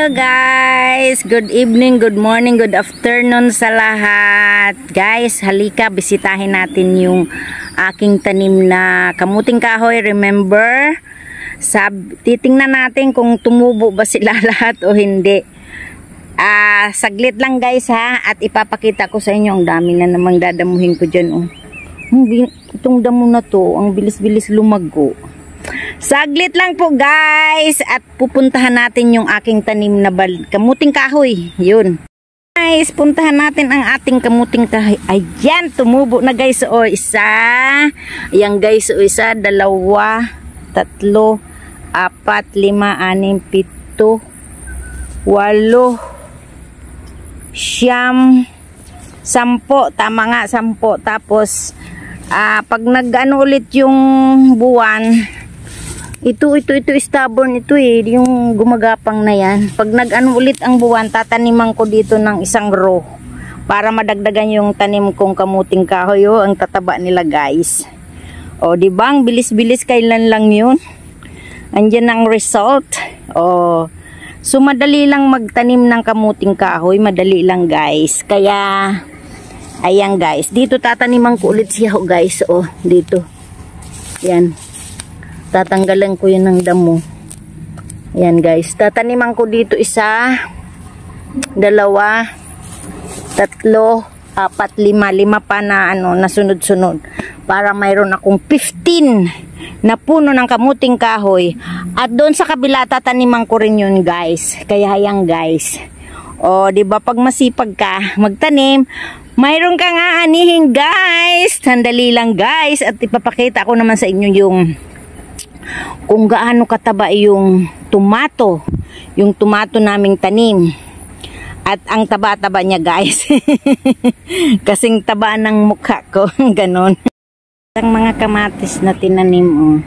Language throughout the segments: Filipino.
Hello guys, good evening, good morning, good afternoon sa lahat. Guys, halika bisitahin natin yung aking tanim na kamuting kahoy. Remember, titingnan natin kung tumubo ba sila lahat o hindi. Saglit lang guys ha, at ipapakita ko sa inyo. Ang dami na namang dadamuhin ko dyan. Oh. Itong damo na to, ang bilis-bilis lumago. Saglit lang po guys, at pupuntahan natin yung aking tanim na kamuting kahoy. Yun guys, puntahan natin ang ating kamuting kahoy. Ayan, tumubo na guys. O isa, ayan guys, o isa, dalawa, tatlo, apat, lima, anim, pito, walo, siyam, sampo. Tama nga, sampo. Tapos pag nag-ano ulit yung buwan, ito stubborn ito eh, yung gumagapang na yan. Pag nag-ano ulit ang buwan, tataniman ko dito ng isang row para madagdagan yung tanim kong kamuting kahoy. Oh, ang tataba nila guys. O, di ba? Ang bilis-bilis, kailan lang yun. Andyan ang result. O, so madali lang magtanim ng kamuting kahoy. Madali lang guys. Kaya, ayan guys. Dito tataniman ko ulit siya guys. O, dito. Yan. Tatanggalan ko yun ng damo. Ayan guys. Tataniman ko dito isa, dalawa, tatlo, apat, lima. Lima pa na nasunod-sunod. Para mayroon akong 15 na puno ng kamuting kahoy. At doon sa kabila tataniman ko rin yun guys. Kaya ayan guys. O, di ba pag masipag ka magtanim, mayroon ka nga anihin guys. Sandali lang guys. At ipapakita ko naman sa inyo yung kung gaano kataba yung tomato naming tanim. At ang taba-taba niya guys. Kasing taba ng mukha ko. Ganon. Ang mga kamatis na tinanim. Oh.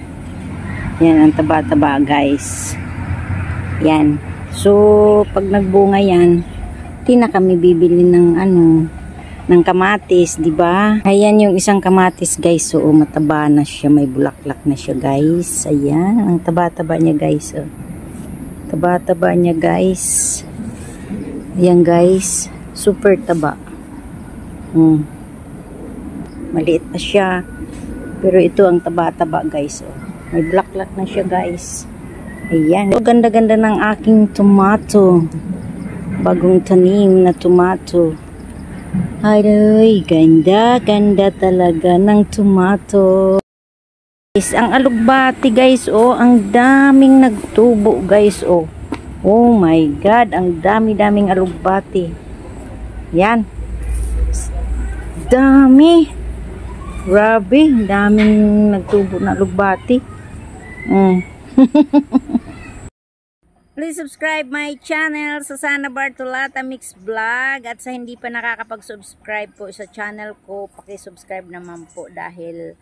Yan ang taba-taba guys. Yan. So pag nagbunga yan, di na kami bibili ng ng kamatis, di ba? Ayan yung isang kamatis guys. So mataba na siya, may bulaklak na siya guys. Ayan, ang taba-taba niya guys. Oh. Taba-taba niya guys. Ayan guys, super taba. Maliit pa siya, pero ito ang taba-taba guys. Oh. May bulaklak na siya guys. Ayan, so, ganda-ganda ng aking tomato. Bagong tanim na tomato. Ay, ganda talaga ng tomato. Guys, ang alugbati guys, oh, ang daming nagtubo guys, oh. Oh my God, ang dami-daming alugbati. Yan. Dami. Grabe, daming nagtubo na alugbati. Please subscribe my channel, Susana Bartolata Mix Vlog. At sa hindi pa nakakapag-subscribe po sa channel ko, paki-subscribe naman po dahil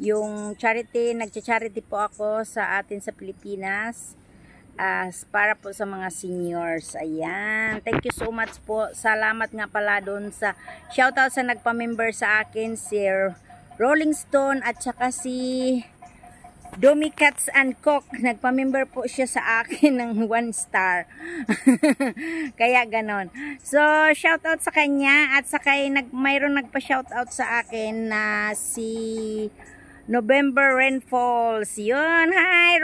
yung charity, nagcha-charity po ako sa atin sa Pilipinas para po sa mga seniors. Ayan. Thank you so much po. Salamat nga pala doon sa shoutout sa nagpa-member sa akin, si Rolling Stone at saka si Domi Cats and Cook. Nagpa-member po siya sa akin ng 1 star. Kaya ganon. So, shoutout sa kanya at saka mayroon nagpa-shoutout sa akin na si November Rainfalls. Yun. Hi,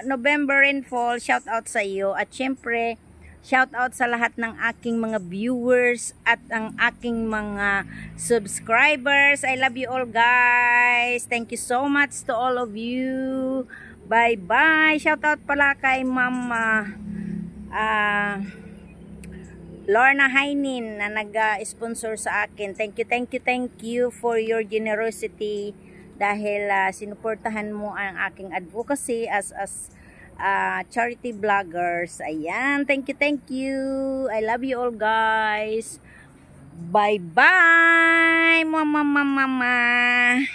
November Rainfalls. Shoutout sa iyo. At syempre, shoutout sa lahat ng aking mga viewers at ang aking mga subscribers. I love you all guys. Thank you so much to all of you. Bye-bye. Shoutout pala kay Mama Lorna Hainin na nag-sponsor sa akin. Thank you for your generosity dahil sinuportahan mo ang aking advocacy as charity vloggers. Ayan, thank you. I love you all guys. Bye bye mama.